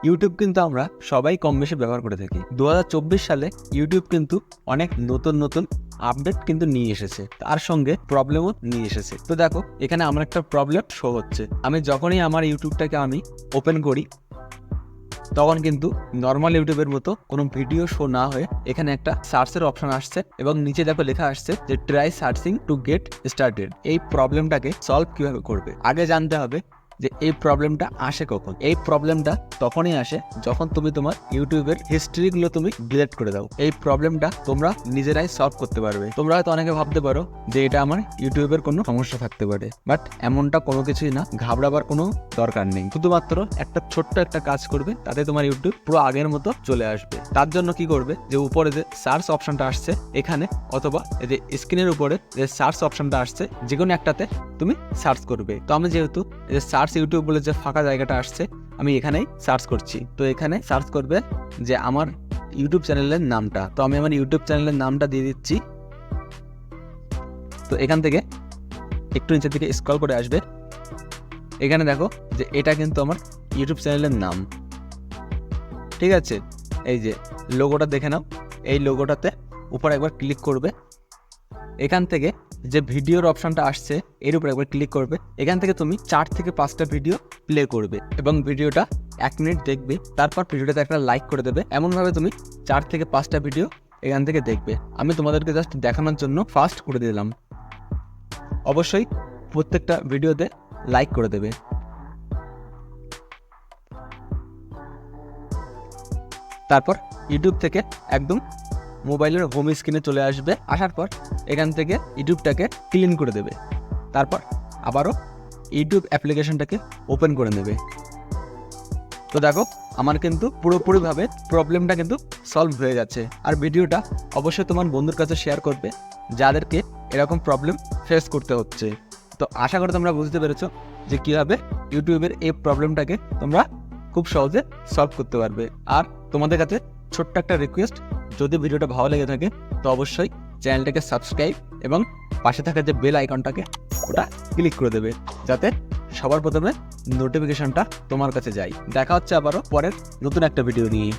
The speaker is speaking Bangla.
ইউটিউব কিন্তু আমরা সবাই কম বেশি ব্যবহার করে থাকি। 2024 সালে ইউটিউব কিন্তু অনেক নতুন নতুন আপডেট কিন্তু নিয়ে এসেছে, তার সঙ্গে প্রবলেমও নিয়ে এসেছে। তো দেখো এখানে আমার একটা প্রবলেম শো হচ্ছে। আমি যখনই আমার ইউটিউবটাকে আমি ওপেন করি তখন কিন্তু নর্মাল ইউটিউবের মতো কোনো ভিডিও শো না হয়ে এখানে একটা সার্চের অপশন আসছে এবং নিচে দেখো লেখা আসছে যে try searching to get started. এই প্রবলেমটাকে সলভ কিভাবে করবে, আগে জানতে হবে যে এই প্রবলেমটা আসে কখন। এই প্রবলেমটা তখনই আসে যখন তুমি তোমার ইউটিউবের হিস্ট্রিগুলো তুমি ডিলিট করে দাও। এই প্রবলেমটা তোমরা নিজেরাই সলভ করতে পারবে। তোমরা হয়তো অনেকে ভাবতে পারো যে এটা আমার ইউটিউবের কোনো সমস্যা থাকতে পারে, বাট এমনটা কোনো কিছুই না, ঘাবড়াবার কোনো দরকার নেই। শুধুমাত্র একটা ছোট্ট একটা কাজ করবে, তাতে তোমার ইউটিউব পুরো আগের মতো চলে আসবে। তার জন্য কি করবে, যে উপরে যে সার্চ অপশনটা আসছে এখানে, অথবা এই যে স্ক্রিনের উপরে যে সার্চ অপশনটা আসছে, যে কোনো একটাতে তুমি সার্চ করবে। তো আমি যেহেতু এই যে সার্চ ইউটিউব বলে যে ফাঁকা জায়গাটা আসছে, আমি এখানেই সার্চ করছি। তো এখানে সার্চ করবে যে আমার ইউটিউব চ্যানেলের নামটা। তো আমি আমার ইউটিউব চ্যানেলের নামটা দিয়ে দিচ্ছি। তো এখান থেকে একটু নিচের দিকে স্ক্রল করে আসবে, এখানে দেখো যে এটা কিন্তু আমার ইউটিউব চ্যানেলের নাম, ঠিক আছে। এই যে লোগোটা দেখে নাও, এই লোগোটাতে উপরে একবার ক্লিক করবে। এখান থেকে যে ভিডিওর অপশনটা আসছে এর উপর একবার ক্লিক করবে। এখান থেকে তুমি 4 থেকে 5টা ভিডিও প্লে করবে এবং ভিডিওটা 1 মিনিট দেখবে। তারপর ভিডিওটাতে একটা লাইক করে দেবে। এমনভাবে তুমি 4 থেকে 5টা ভিডিও এখান থেকে দেখবে। আমি তোমাদেরকে জাস্ট দেখানোর জন্য ফাস্ট করে দিলাম। অবশ্যই প্রত্যেকটা ভিডিওতে লাইক করে দেবে। তারপর ইউটিউব থেকে একদম মোবাইলের হোম স্ক্রিনে চলে আসবে। আসার পর এখান থেকে ইউটিউবটাকে ক্লিন করে দেবে। তারপর আবারও ইউটিউব অ্যাপ্লিকেশনটাকে ওপেন করে নেবে। তো দেখো আমার কিন্তু পুরোপুরিভাবে প্রবলেমটা কিন্তু সলভ হয়ে যাচ্ছে। আর ভিডিওটা অবশ্যই তোমার বন্ধুর কাছে শেয়ার করবে যাদেরকে এরকম প্রবলেম ফেস করতে হচ্ছে। তো আশা করি তোমরা বুঝতে পেরেছো যে কীভাবে ইউটিউবের এই প্রবলেমটাকে তোমরা খুব সহজে সলভ করতে পারবে। আর তোমাদের কাছে ছোট্ট একটা রিকোয়েস্ট, যদি ভিডিওটা ভালো লেগে থাকে তো অবশ্যই চ্যানেলটাকে সাবস্ক্রাইব এবং পাশে থাকা যে বেল আইকনটাকে ওটা ক্লিক করে দেবে, যাতে সবার প্রথমে নোটিফিকেশনটা তোমার কাছে যায়। দেখা হচ্ছে আবারও পরের নতুন একটা ভিডিও নিয়ে।